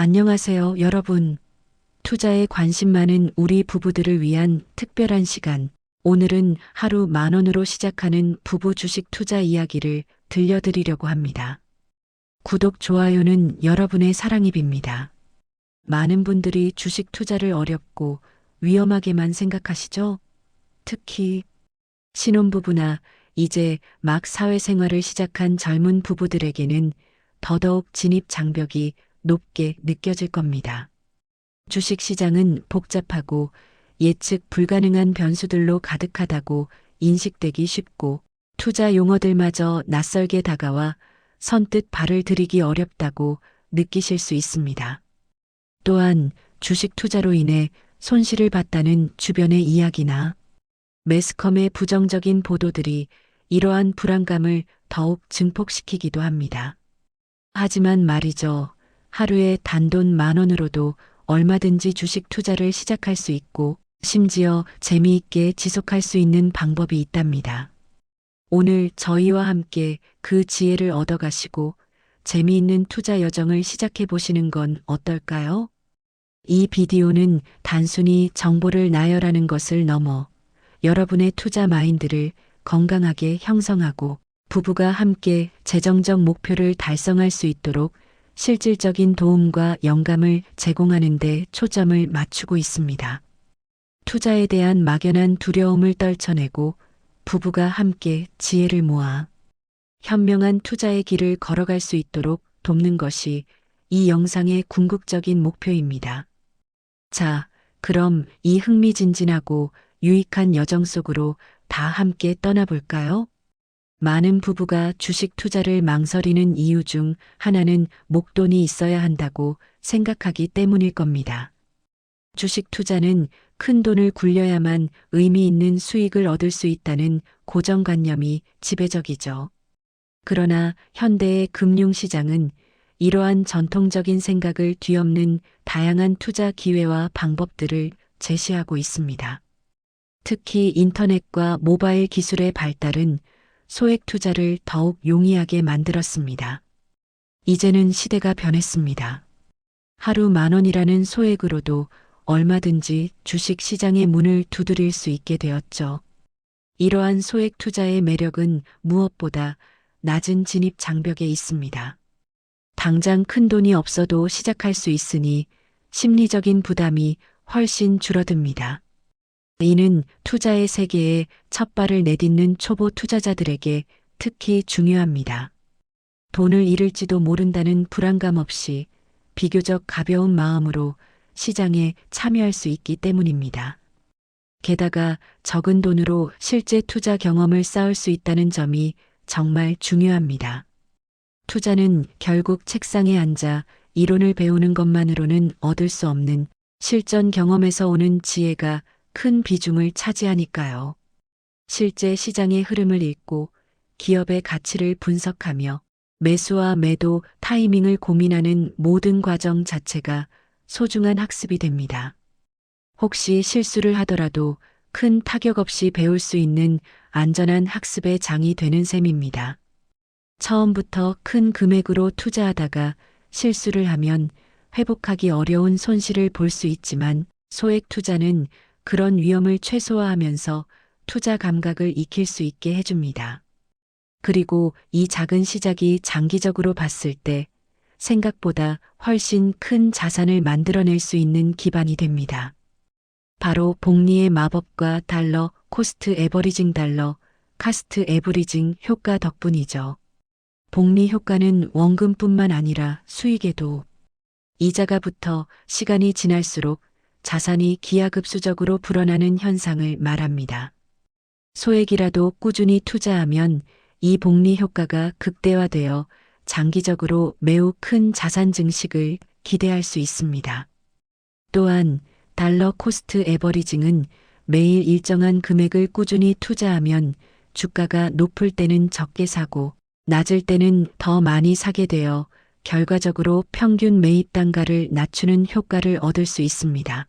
안녕하세요, 여러분. 투자에 관심 많은 우리 부부들을 위한 특별한 시간. 오늘은 하루 10,000원으로 시작하는 부부 주식 투자 이야기를 들려드리려고 합니다. 구독, 좋아요는 여러분의 사랑이 빕니다. 많은 분들이 주식 투자를 어렵고 위험하게만 생각하시죠? 특히 신혼부부나 이제 막 사회생활을 시작한 젊은 부부들에게는 더더욱 진입 장벽이 높게 느껴질 겁니다. 주식시장은 복잡하고 예측 불가능한 변수들로 가득하다고 인식되기 쉽고 투자 용어들마저 낯설게 다가와 선뜻 발을 들이기 어렵다고 느끼실 수 있습니다. 또한 주식 투자로 인해 손실을 봤다는 주변의 이야기나 매스컴의 부정적인 보도들이 이러한 불안감을 더욱 증폭시키기도 합니다. 하지만 말이죠. 하루에 단돈 10,000원으로도 얼마든지 주식 투자를 시작할 수 있고 심지어 재미있게 지속할 수 있는 방법이 있답니다. 오늘 저희와 함께 그 지혜를 얻어가시고 재미있는 투자 여정을 시작해 보시는 건 어떨까요? 이 비디오는 단순히 정보를 나열하는 것을 넘어 여러분의 투자 마인드를 건강하게 형성하고 부부가 함께 재정적 목표를 달성할 수 있도록 실질적인 도움과 영감을 제공하는 데 초점을 맞추고 있습니다. 투자에 대한 막연한 두려움을 떨쳐내고 부부가 함께 지혜를 모아 현명한 투자의 길을 걸어갈 수 있도록 돕는 것이 이 영상의 궁극적인 목표입니다. 자, 그럼 이 흥미진진하고 유익한 여정 속으로 다 함께 떠나볼까요? 많은 부부가 주식 투자를 망설이는 이유 중 하나는 목돈이 있어야 한다고 생각하기 때문일 겁니다. 주식 투자는 큰 돈을 굴려야만 의미 있는 수익을 얻을 수 있다는 고정관념이 지배적이죠. 그러나 현대의 금융시장은 이러한 전통적인 생각을 뒤엎는 다양한 투자 기회와 방법들을 제시하고 있습니다. 특히 인터넷과 모바일 기술의 발달은 소액 투자를 더욱 용이하게 만들었습니다. 이제는 시대가 변했습니다. 하루 10,000원이라는 소액으로도 얼마든지 주식 시장의 문을 두드릴 수 있게 되었죠. 이러한 소액 투자의 매력은 무엇보다 낮은 진입 장벽에 있습니다. 당장 큰 돈이 없어도 시작할 수 있으니 심리적인 부담이 훨씬 줄어듭니다. 이는 투자의 세계에 첫 발을 내딛는 초보 투자자들에게 특히 중요합니다. 돈을 잃을지도 모른다는 불안감 없이 비교적 가벼운 마음으로 시장에 참여할 수 있기 때문입니다. 게다가 적은 돈으로 실제 투자 경험을 쌓을 수 있다는 점이 정말 중요합니다. 투자는 결국 책상에 앉아 이론을 배우는 것만으로는 얻을 수 없는 실전 경험에서 오는 지혜가 큰 비중을 차지하니까요. 실제 시장의 흐름을 읽고 기업의 가치를 분석하며 매수와 매도 타이밍을 고민하는 모든 과정 자체가 소중한 학습이 됩니다. 혹시 실수를 하더라도 큰 타격 없이 배울 수 있는 안전한 학습의 장이 되는 셈입니다. 처음부터 큰 금액으로 투자하다가 실수를 하면 회복하기 어려운 손실을 볼 수 있지만 소액 투자는 그런 위험을 최소화하면서 투자 감각을 익힐 수 있게 해줍니다. 그리고 이 작은 시작이 장기적으로 봤을 때 생각보다 훨씬 큰 자산을 만들어낼 수 있는 기반이 됩니다. 바로 복리의 마법과 달러 코스트 에버리징 달러 카스트 에버리징 효과 덕분이죠. 복리 효과는 원금뿐만 아니라 수익에도 이자가 붙어 시간이 지날수록 자산이 기하급수적으로 불어나는 현상을 말합니다. 소액이라도 꾸준히 투자하면 이 복리 효과가 극대화되어 장기적으로 매우 큰 자산 증식을 기대할 수 있습니다. 또한 달러 코스트 에버리징은 매일 일정한 금액을 꾸준히 투자하면 주가가 높을 때는 적게 사고 낮을 때는 더 많이 사게 되어 결과적으로 평균 매입 단가를 낮추는 효과를 얻을 수 있습니다.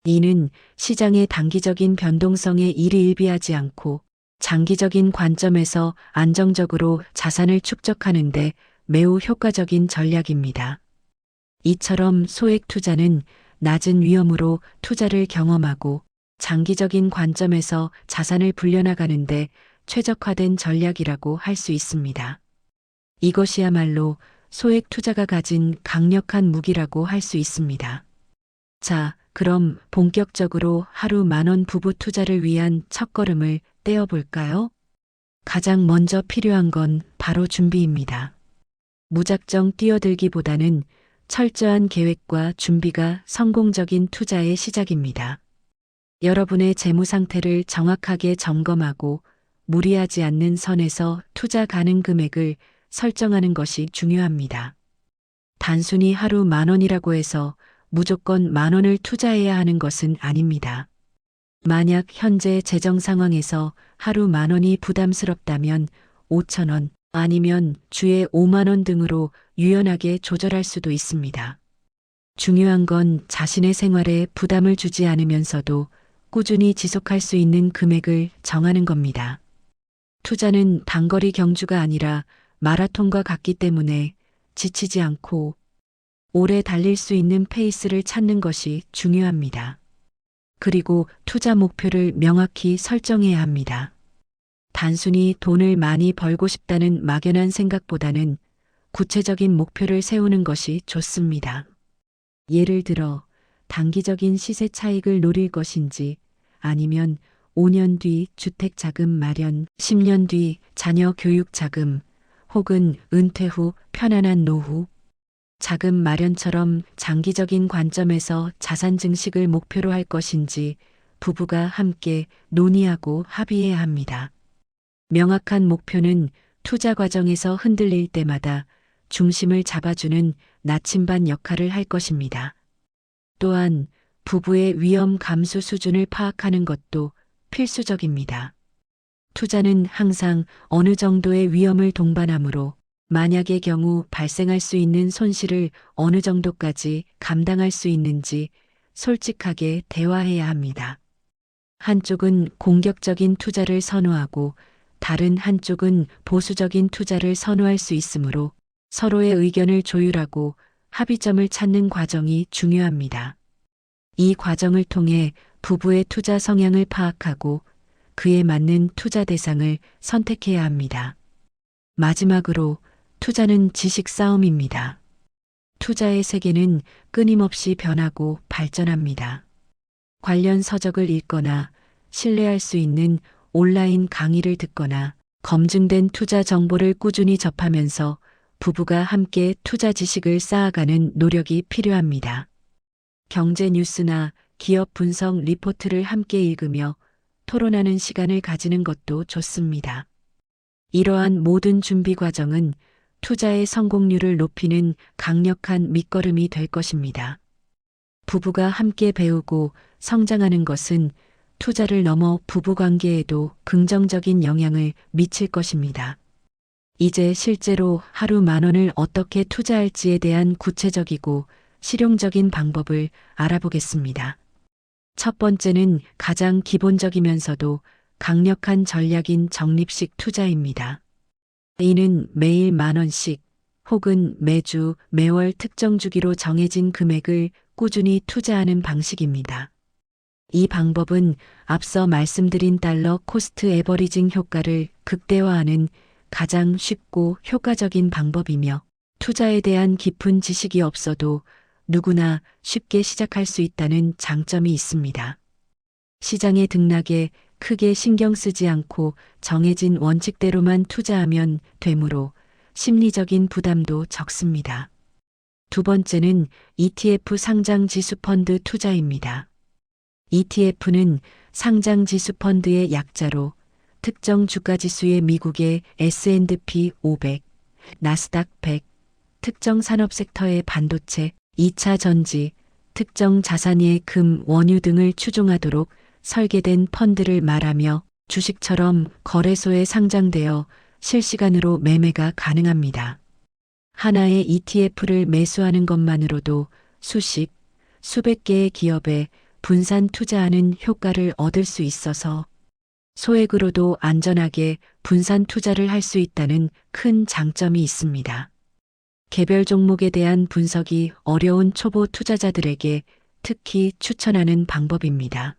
이는 시장의 단기적인 변동성에 일희일비하지 않고 장기적인 관점에서 안정적으로 자산을 축적하는 데 매우 효과적인 전략입니다. 이처럼 소액 투자는 낮은 위험으로 투자를 경험하고 장기적인 관점에서 자산을 불려나가는데 최적화된 전략이라고 할 수 있습니다. 이것이야말로 소액 투자가 가진 강력한 무기라고 할 수 있습니다. 자, 그럼 본격적으로 하루 10,000원 부부 투자를 위한 첫걸음을 떼어볼까요? 가장 먼저 필요한 건 바로 준비입니다. 무작정 뛰어들기보다는 철저한 계획과 준비가 성공적인 투자의 시작입니다. 여러분의 재무 상태를 정확하게 점검하고 무리하지 않는 선에서 투자 가능 금액을 설정하는 것이 중요합니다. 단순히 하루 10,000원이라고 해서 무조건 10,000원을 투자해야 하는 것은 아닙니다. 만약 현재 재정 상황에서 하루 10,000원이 부담스럽다면 5,000원 아니면 주에 50,000원 등으로 유연하게 조절할 수도 있습니다. 중요한 건 자신의 생활에 부담을 주지 않으면서도 꾸준히 지속할 수 있는 금액을 정하는 겁니다. 투자는 단거리 경주가 아니라 마라톤과 같기 때문에 지치지 않고 오래 달릴 수 있는 페이스를 찾는 것이 중요합니다. 그리고 투자 목표를 명확히 설정해야 합니다. 단순히 돈을 많이 벌고 싶다는 막연한 생각보다는 구체적인 목표를 세우는 것이 좋습니다. 예를 들어 단기적인 시세 차익을 노릴 것인지 아니면 5년 뒤 주택 자금 마련, 10년 뒤 자녀 교육 자금, 혹은 은퇴 후 편안한 노후, 자금 마련처럼 장기적인 관점에서 자산 증식을 목표로 할 것인지 부부가 함께 논의하고 합의해야 합니다. 명확한 목표는 투자 과정에서 흔들릴 때마다 중심을 잡아주는 나침반 역할을 할 것입니다. 또한 부부의 위험 감수 수준을 파악하는 것도 필수적입니다. 투자는 항상 어느 정도의 위험을 동반하므로 만약의 경우 발생할 수 있는 손실을 어느 정도까지 감당할 수 있는지 솔직하게 대화해야 합니다. 한쪽은 공격적인 투자를 선호하고 다른 한쪽은 보수적인 투자를 선호할 수 있으므로 서로의 의견을 조율하고 합의점을 찾는 과정이 중요합니다. 이 과정을 통해 부부의 투자 성향을 파악하고 그에 맞는 투자 대상을 선택해야 합니다. 마지막으로 투자는 지식 싸움입니다. 투자의 세계는 끊임없이 변하고 발전합니다. 관련 서적을 읽거나 신뢰할 수 있는 온라인 강의를 듣거나 검증된 투자 정보를 꾸준히 접하면서 부부가 함께 투자 지식을 쌓아가는 노력이 필요합니다. 경제 뉴스나 기업 분석 리포트를 함께 읽으며 토론하는 시간을 가지는 것도 좋습니다. 이러한 모든 준비 과정은 투자의 성공률을 높이는 강력한 밑거름이 될 것입니다. 부부가 함께 배우고 성장하는 것은 투자를 넘어 부부관계에도 긍정적인 영향을 미칠 것입니다. 이제 실제로 하루 10,000원을 어떻게 투자할지에 대한 구체적이고 실용적인 방법을 알아보겠습니다. 첫 번째는 가장 기본적이면서도 강력한 전략인 적립식 투자입니다. 이는 매일 10,000원씩 혹은 매주, 매월 특정 주기로 정해진 금액을 꾸준히 투자하는 방식입니다. 이 방법은 앞서 말씀드린 달러 코스트 에버리징 효과를 극대화하는 가장 쉽고 효과적인 방법이며 투자에 대한 깊은 지식이 없어도 누구나 쉽게 시작할 수 있다는 장점이 있습니다. 시장의 등락에 크게 신경 쓰지 않고 정해진 원칙대로만 투자하면 되므로 심리적인 부담도 적습니다. 두 번째는 ETF 상장 지수 펀드 투자입니다. ETF는 상장 지수 펀드의 약자로 특정 주가 지수의 미국의 S&P 500, 나스닥 100, 특정 산업 섹터의 반도체, 2차 전지, 특정 자산의 금, 원유 등을 추종하도록 설계된 펀드를 말하며 주식처럼 거래소에 상장되어 실시간으로 매매가 가능합니다. 하나의 ETF를 매수하는 것만으로도 수십, 수백 개의 기업에 분산 투자하는 효과를 얻을 수 있어서 소액으로도 안전하게 분산 투자를 할 수 있다는 큰 장점이 있습니다. 개별 종목에 대한 분석이 어려운 초보 투자자들에게 특히 추천하는 방법입니다.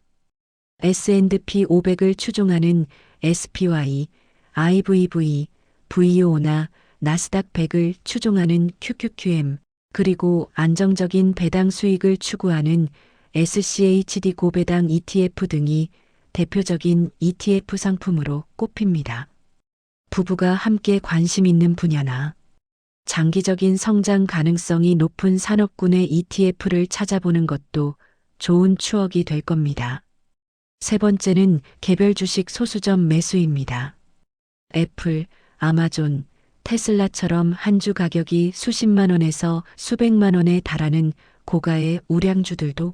S&P 500을 추종하는 SPY, IVV, VO나 나스닥 100을 추종하는 QQQM, 그리고 안정적인 배당 수익을 추구하는 SCHD 고배당 ETF 등이 대표적인 ETF 상품으로 꼽힙니다. 부부가 함께 관심 있는 분야나 장기적인 성장 가능성이 높은 산업군의 ETF를 찾아보는 것도 좋은 추억이 될 겁니다. 세 번째는 개별 주식 소수점 매수입니다. 애플, 아마존, 테슬라처럼 한 주 가격이 수십만 원에서 수백만 원에 달하는 고가의 우량주들도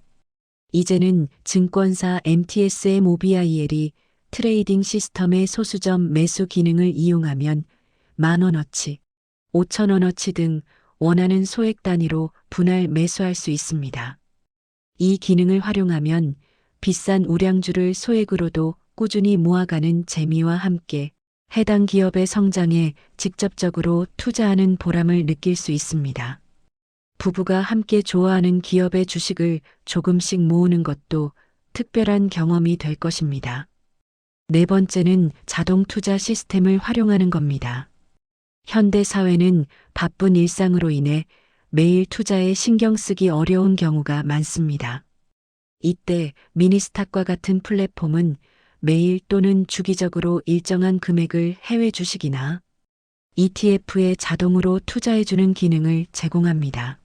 이제는 증권사 MTS의 모비아이엘이 트레이딩 시스템의 소수점 매수 기능을 이용하면 10,000원어치, 5,000원어치 등 원하는 소액 단위로 분할 매수할 수 있습니다. 이 기능을 활용하면 비싼 우량주를 소액으로도 꾸준히 모아가는 재미와 함께 해당 기업의 성장에 직접적으로 투자하는 보람을 느낄 수 있습니다. 부부가 함께 좋아하는 기업의 주식을 조금씩 모으는 것도 특별한 경험이 될 것입니다. 네 번째는 자동 투자 시스템을 활용하는 겁니다. 현대 사회는 바쁜 일상으로 인해 매일 투자에 신경 쓰기 어려운 경우가 많습니다. 이때 미니스탁과 같은 플랫폼은 매일 또는 주기적으로 일정한 금액을 해외 주식이나 ETF에 자동으로 투자해주는 기능을 제공합니다.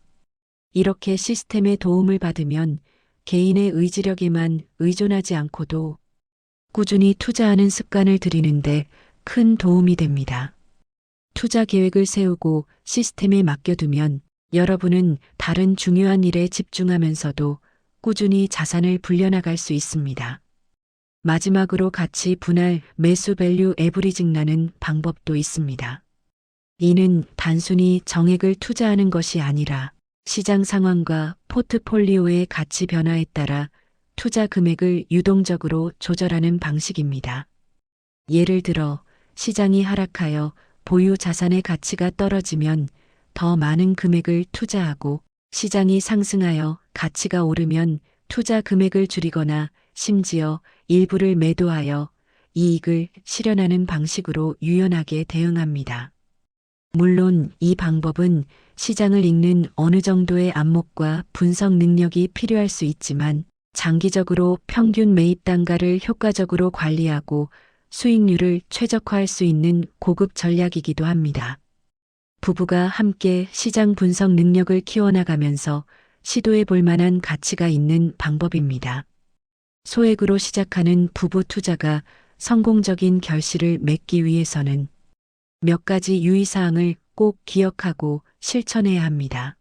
이렇게 시스템의 도움을 받으면 개인의 의지력에만 의존하지 않고도 꾸준히 투자하는 습관을 들이는데 큰 도움이 됩니다. 투자 계획을 세우고 시스템에 맡겨두면 여러분은 다른 중요한 일에 집중하면서도 꾸준히 자산을 불려나갈 수 있습니다. 마지막으로 가치 분할 매수 밸류 에브리징라는 방법도 있습니다. 이는 단순히 정액을 투자하는 것이 아니라 시장 상황과 포트폴리오의 가치 변화에 따라 투자 금액을 유동적으로 조절하는 방식입니다. 예를 들어 시장이 하락하여 보유 자산의 가치가 떨어지면 더 많은 금액을 투자하고 시장이 상승하여 가치가 오르면 투자 금액을 줄이거나 심지어 일부를 매도하여 이익을 실현하는 방식으로 유연하게 대응합니다. 물론 이 방법은 시장을 읽는 어느 정도의 안목과 분석 능력이 필요할 수 있지만 장기적으로 평균 매입 단가를 효과적으로 관리하고 수익률을 최적화할 수 있는 고급 전략이기도 합니다. 부부가 함께 시장 분석 능력을 키워나가면서 시도해 볼 만한 가치가 있는 방법입니다. 소액으로 시작하는 부부 투자가 성공적인 결실을 맺기 위해서는 몇 가지 유의사항을 꼭 기억하고 실천해야 합니다.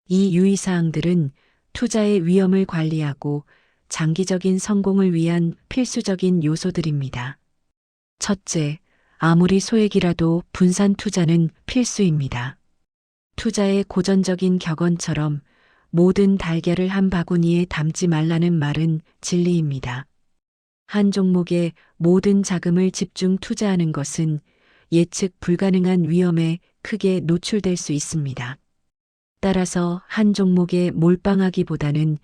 이 유의사항들은 투자의 위험을 관리하고 장기적인 성공을 위한 필수적인 요소들입니다. 첫째, 아무리 소액이라도 분산 투자는 필수입니다. 투자의 고전적인 격언처럼 모든 달걀을 한 바구니에 담지 말라는 말은 진리입니다. 한 종목에 모든 자금을 집중 투자하는 것은 예측 불가능한 위험에 크게 노출될 수 있습니다. 따라서 한 종목에 몰빵하기보다는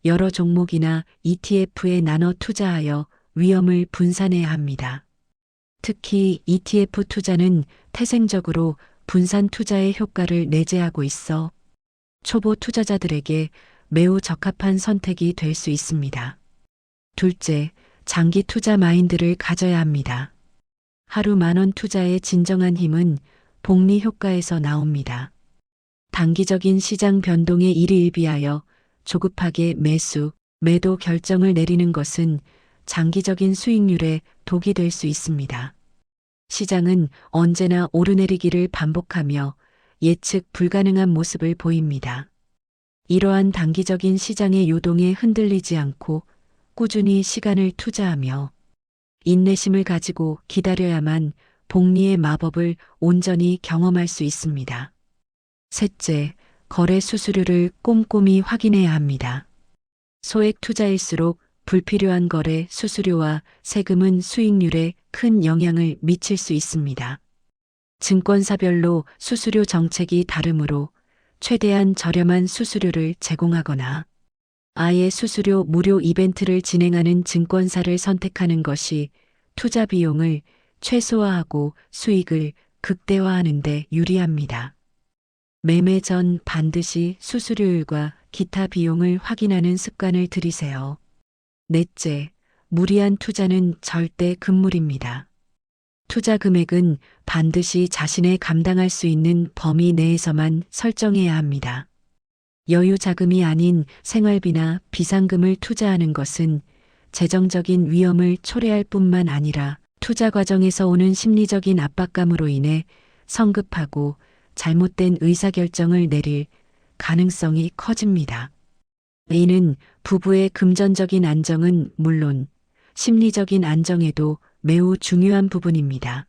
여러 종목이나 ETF에 나눠 투자하여 위험을 분산해야 합니다. 특히 ETF 투자는 태생적으로 분산 투자의 효과를 내재하고 있어 초보 투자자들에게 매우 적합한 선택이 될 수 있습니다. 둘째, 장기 투자 마인드를 가져야 합니다. 하루 10,000원 투자의 진정한 힘은 복리 효과에서 나옵니다. 단기적인 시장 변동에 일희일비하여 조급하게 매수, 매도 결정을 내리는 것은 장기적인 수익률에 독이 될 수 있습니다. 시장은 언제나 오르내리기를 반복하며 예측 불가능한 모습을 보입니다. 이러한 단기적인 시장의 요동에 흔들리지 않고 꾸준히 시간을 투자하며 인내심을 가지고 기다려야만 복리의 마법을 온전히 경험할 수 있습니다. 셋째, 거래 수수료를 꼼꼼히 확인해야 합니다. 소액 투자일수록 불필요한 거래 수수료와 세금은 수익률에 큰 영향을 미칠 수 있습니다. 증권사별로 수수료 정책이 다르므로 최대한 저렴한 수수료를 제공하거나 아예 수수료 무료 이벤트를 진행하는 증권사를 선택하는 것이 투자 비용을 최소화하고 수익을 극대화하는 데 유리합니다. 매매 전 반드시 수수료율과 기타 비용을 확인하는 습관을 들이세요. 넷째, 무리한 투자는 절대 금물입니다. 투자 금액은 반드시 자신의 감당할 수 있는 범위 내에서만 설정해야 합니다. 여유 자금이 아닌 생활비나 비상금을 투자하는 것은 재정적인 위험을 초래할 뿐만 아니라 투자 과정에서 오는 심리적인 압박감으로 인해 성급하고 잘못된 의사결정을 내릴 가능성이 커집니다. 이는 부부의 금전적인 안정은 물론 심리적인 안정에도 매우 중요한 부분입니다.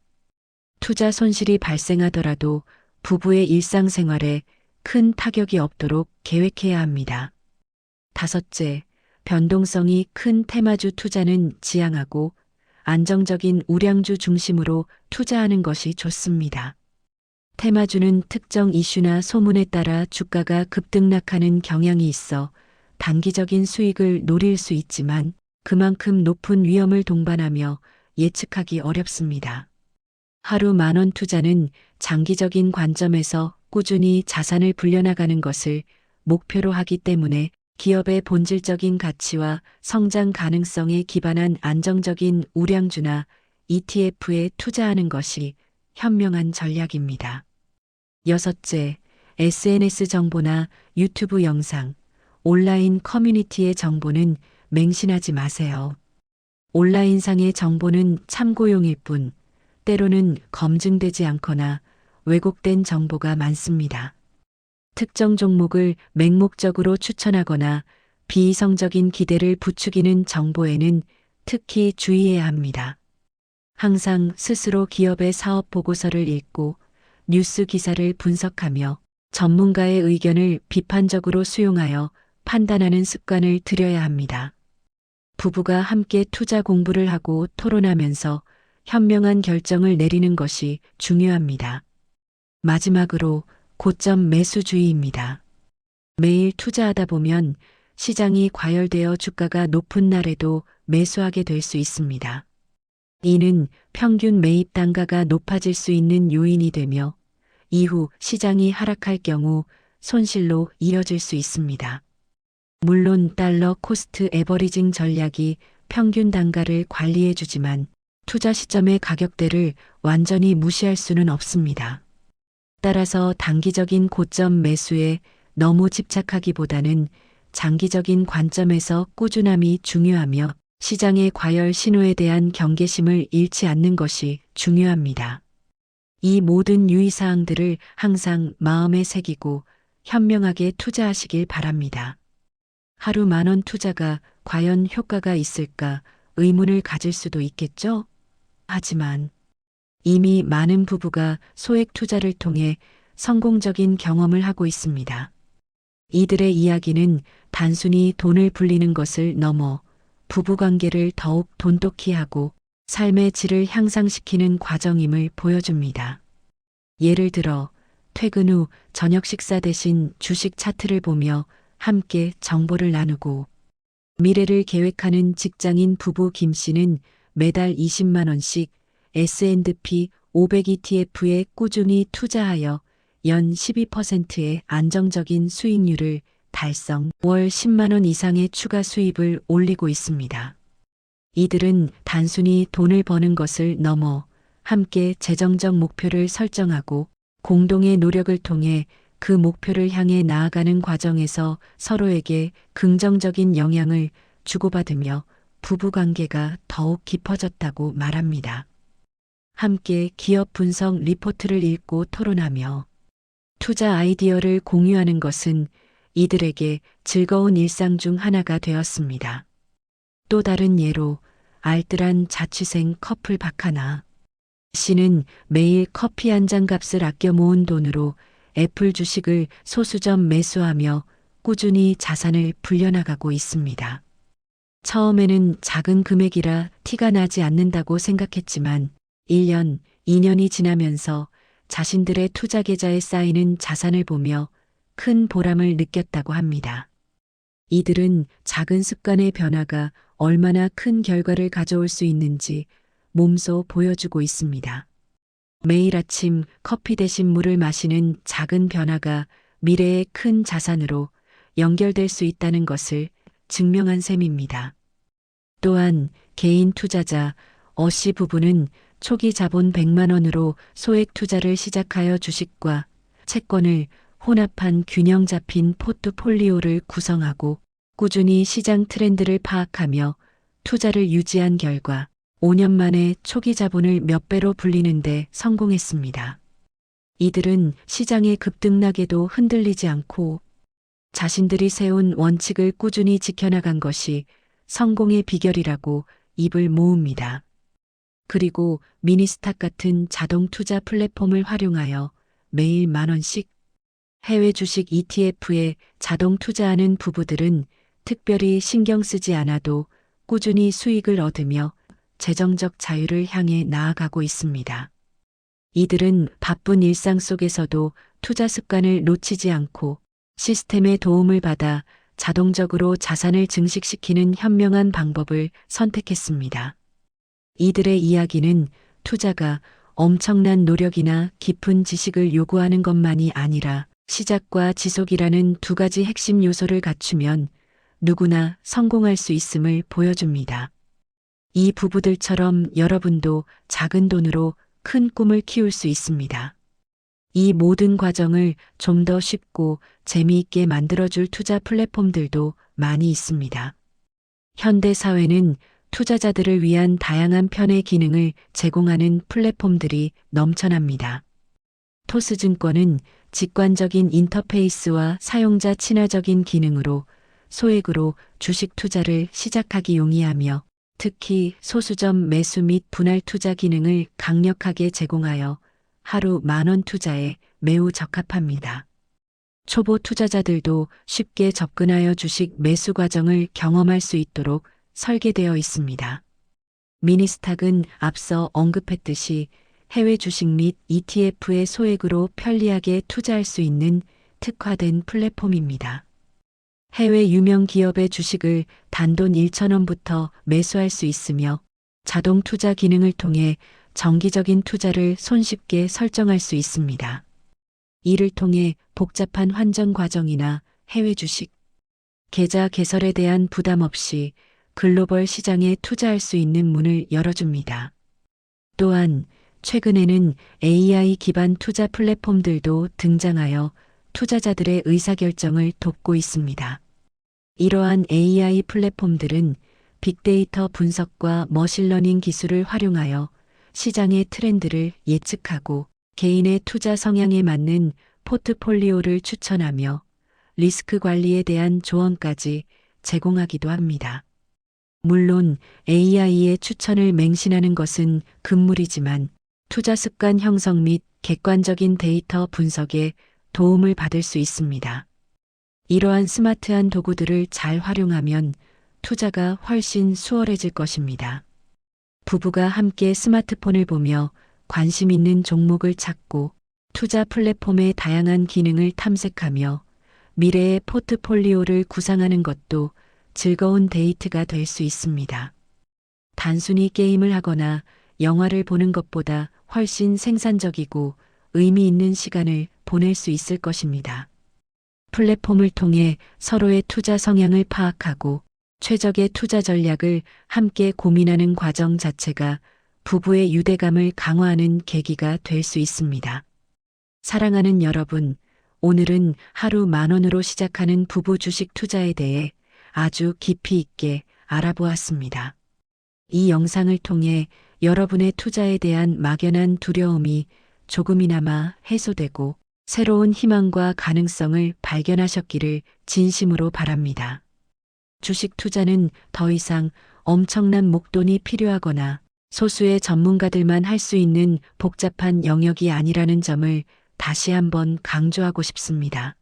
투자 손실이 발생하더라도 부부의 일상생활에 큰 타격이 없도록 계획해야 합니다. 다섯째, 변동성이 큰 테마주 투자는 지양하고 안정적인 우량주 중심으로 투자하는 것이 좋습니다. 테마주는 특정 이슈나 소문에 따라 주가가 급등락하는 경향이 있어 단기적인 수익을 노릴 수 있지만 그만큼 높은 위험을 동반하며 예측하기 어렵습니다. 하루 10,000원 투자는 장기적인 관점에서 꾸준히 자산을 불려나가는 것을 목표로 하기 때문에 기업의 본질적인 가치와 성장 가능성에 기반한 안정적인 우량주나 ETF에 투자하는 것이 현명한 전략입니다. 여섯째, SNS 정보나 유튜브 영상, 온라인 커뮤니티의 정보는 맹신하지 마세요. 온라인상의 정보는 참고용일 뿐 때로는 검증되지 않거나 왜곡된 정보가 많습니다. 특정 종목을 맹목적으로 추천하거나 비이성적인 기대를 부추기는 정보에는 특히 주의해야 합니다. 항상 스스로 기업의 사업 보고서를 읽고 뉴스 기사를 분석하며 전문가의 의견을 비판적으로 수용하여 판단하는 습관을 들여야 합니다. 부부가 함께 투자 공부를 하고 토론하면서 현명한 결정을 내리는 것이 중요합니다. 마지막으로 고점 매수주의입니다. 매일 투자하다 보면 시장이 과열되어 주가가 높은 날에도 매수하게 될 수 있습니다. 이는 평균 매입 단가가 높아질 수 있는 요인이 되며 이후 시장이 하락할 경우 손실로 이어질 수 있습니다. 물론 달러 코스트 에버리징 전략이 평균 단가를 관리해 주지만 투자 시점의 가격대를 완전히 무시할 수는 없습니다. 따라서 단기적인 고점 매수에 너무 집착하기보다는 장기적인 관점에서 꾸준함이 중요하며 시장의 과열 신호에 대한 경계심을 잃지 않는 것이 중요합니다. 이 모든 유의사항들을 항상 마음에 새기고 현명하게 투자하시길 바랍니다. 하루 10,000원 투자가 과연 효과가 있을까 의문을 가질 수도 있겠죠? 하지만 이미 많은 부부가 소액 투자를 통해 성공적인 경험을 하고 있습니다. 이들의 이야기는 단순히 돈을 불리는 것을 넘어 부부관계를 더욱 돈독히 하고 삶의 질을 향상시키는 과정임을 보여줍니다. 예를 들어 퇴근 후 저녁 식사 대신 주식 차트를 보며 함께 정보를 나누고 미래를 계획하는 직장인 부부 김 씨는 매달 20만 원씩 S&P 500 ETF에 꾸준히 투자하여 연 12%의 안정적인 수익률을 달성, 월 10만 원 이상의 추가 수입을 올리고 있습니다. 이들은 단순히 돈을 버는 것을 넘어 함께 재정적 목표를 설정하고 공동의 노력을 통해 그 목표를 향해 나아가는 과정에서 서로에게 긍정적인 영향을 주고받으며 부부관계가 더욱 깊어졌다고 말합니다. 함께 기업 분석 리포트를 읽고 토론하며 투자 아이디어를 공유하는 것은 이들에게 즐거운 일상 중 하나가 되었습니다. 또 다른 예로 알뜰한 자취생 커플 박하나 씨는 매일 커피 한 잔 값을 아껴 모은 돈으로 애플 주식을 소수점 매수하며 꾸준히 자산을 불려나가고 있습니다. 처음에는 작은 금액이라 티가 나지 않는다고 생각했지만 1년, 2년이 지나면서 자신들의 투자 계좌에 쌓이는 자산을 보며 큰 보람을 느꼈다고 합니다. 이들은 작은 습관의 변화가 얼마나 큰 결과를 가져올 수 있는지 몸소 보여주고 있습니다. 매일 아침 커피 대신 물을 마시는 작은 변화가 미래의 큰 자산으로 연결될 수 있다는 것을 증명한 셈입니다. 또한 개인 투자자 어씨 부부는 초기 자본 100만 원으로 소액 투자를 시작하여 주식과 채권을 혼합한 균형 잡힌 포트폴리오를 구성하고 꾸준히 시장 트렌드를 파악하며 투자를 유지한 결과 5년 만에 초기 자본을 몇 배로 불리는 데 성공했습니다. 이들은 시장의 급등락에도 흔들리지 않고 자신들이 세운 원칙을 꾸준히 지켜나간 것이 성공의 비결이라고 입을 모읍니다. 그리고 미니스탁 같은 자동 투자 플랫폼을 활용하여 매일 10,000원씩 해외 주식 ETF에 자동 투자하는 부부들은 특별히 신경 쓰지 않아도 꾸준히 수익을 얻으며 재정적 자유를 향해 나아가고 있습니다. 이들은 바쁜 일상 속에서도 투자 습관을 놓치지 않고 시스템의 도움을 받아 자동적으로 자산을 증식시키는 현명한 방법을 선택했습니다. 이들의 이야기는 투자가 엄청난 노력이나 깊은 지식을 요구하는 것만이 아니라 시작과 지속이라는 두 가지 핵심 요소를 갖추면 누구나 성공할 수 있음을 보여줍니다. 이 부부들처럼 여러분도 작은 돈으로 큰 꿈을 키울 수 있습니다. 이 모든 과정을 좀 더 쉽고 재미있게 만들어줄 투자 플랫폼들도 많이 있습니다. 현대 사회는 투자자들을 위한 다양한 편의 기능을 제공하는 플랫폼들이 넘쳐납니다. 토스증권은 직관적인 인터페이스와 사용자 친화적인 기능으로 소액으로 주식 투자를 시작하기 용이하며 특히 소수점 매수 및 분할 투자 기능을 강력하게 제공하여 하루 10,000원 투자에 매우 적합합니다. 초보 투자자들도 쉽게 접근하여 주식 매수 과정을 경험할 수 있도록 설계되어 있습니다. 미니스탁은 앞서 언급했듯이 해외 주식 및 ETF에 소액으로 편리하게 투자할 수 있는 특화된 플랫폼입니다. 해외 유명 기업의 주식을 단돈 1,000원부터 매수할 수 있으며 자동 투자 기능을 통해 정기적인 투자를 손쉽게 설정할 수 있습니다. 이를 통해 복잡한 환전 과정이나 해외 주식 계좌 개설에 대한 부담 없이 글로벌 시장에 투자할 수 있는 문을 열어줍니다. 또한 최근에는 AI 기반 투자 플랫폼들도 등장하여 투자자들의 의사결정을 돕고 있습니다. 이러한 AI 플랫폼들은 빅데이터 분석과 머신러닝 기술을 활용하여 시장의 트렌드를 예측하고 개인의 투자 성향에 맞는 포트폴리오를 추천하며 리스크 관리에 대한 조언까지 제공하기도 합니다. 물론 AI의 추천을 맹신하는 것은 금물이지만 투자 습관 형성 및 객관적인 데이터 분석에 도움을 받을 수 있습니다. 이러한 스마트한 도구들을 잘 활용하면 투자가 훨씬 수월해질 것입니다. 부부가 함께 스마트폰을 보며 관심 있는 종목을 찾고 투자 플랫폼의 다양한 기능을 탐색하며 미래의 포트폴리오를 구상하는 것도 즐거운 데이트가 될 수 있습니다. 단순히 게임을 하거나 영화를 보는 것보다 훨씬 생산적이고 의미 있는 시간을 보낼 수 있을 것입니다. 플랫폼을 통해 서로의 투자 성향을 파악하고 최적의 투자 전략을 함께 고민하는 과정 자체가 부부의 유대감을 강화하는 계기가 될 수 있습니다. 사랑하는 여러분, 오늘은 하루 10,000원으로 시작하는 부부 주식 투자에 대해 아주 깊이 있게 알아보았습니다. 이 영상을 통해 여러분의 투자에 대한 막연한 두려움이 조금이나마 해소되고 새로운 희망과 가능성을 발견하셨기를 진심으로 바랍니다. 주식 투자는 더 이상 엄청난 목돈이 필요하거나 소수의 전문가들만 할 수 있는 복잡한 영역이 아니라는 점을 다시 한번 강조하고 싶습니다.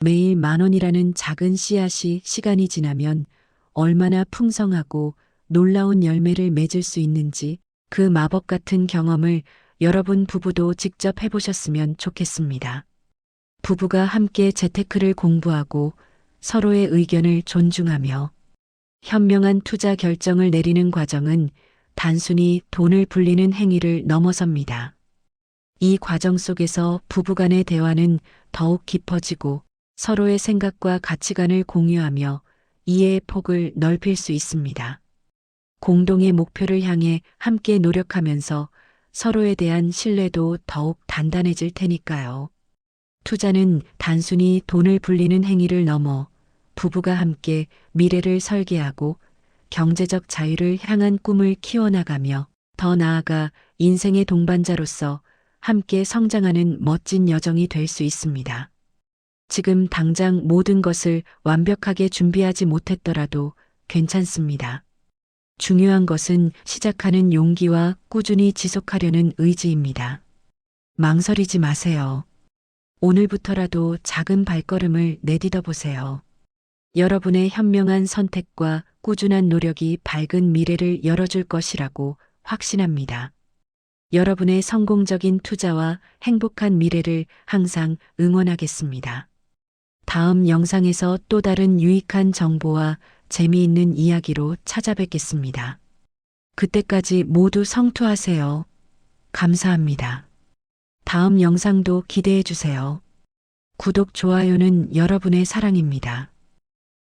매일 10,000원이라는 작은 씨앗이 시간이 지나면 얼마나 풍성하고 놀라운 열매를 맺을 수 있는지 그 마법 같은 경험을 여러분 부부도 직접 해보셨으면 좋겠습니다. 부부가 함께 재테크를 공부하고 서로의 의견을 존중하며 현명한 투자 결정을 내리는 과정은 단순히 돈을 불리는 행위를 넘어섭니다. 이 과정 속에서 부부간의 대화는 더욱 깊어지고 서로의 생각과 가치관을 공유하며 이해의 폭을 넓힐 수 있습니다. 공동의 목표를 향해 함께 노력하면서 서로에 대한 신뢰도 더욱 단단해질 테니까요. 투자는 단순히 돈을 불리는 행위를 넘어 부부가 함께 미래를 설계하고 경제적 자유를 향한 꿈을 키워나가며 더 나아가 인생의 동반자로서 함께 성장하는 멋진 여정이 될 수 있습니다. 지금 당장 모든 것을 완벽하게 준비하지 못했더라도 괜찮습니다. 중요한 것은 시작하는 용기와 꾸준히 지속하려는 의지입니다. 망설이지 마세요. 오늘부터라도 작은 발걸음을 내딛어 보세요. 여러분의 현명한 선택과 꾸준한 노력이 밝은 미래를 열어줄 것이라고 확신합니다. 여러분의 성공적인 투자와 행복한 미래를 항상 응원하겠습니다. 다음 영상에서 또 다른 유익한 정보와 재미있는 이야기로 찾아뵙겠습니다. 그때까지 모두 성투하세요. 감사합니다. 다음 영상도 기대해 주세요. 구독, 좋아요는 여러분의 사랑입니다.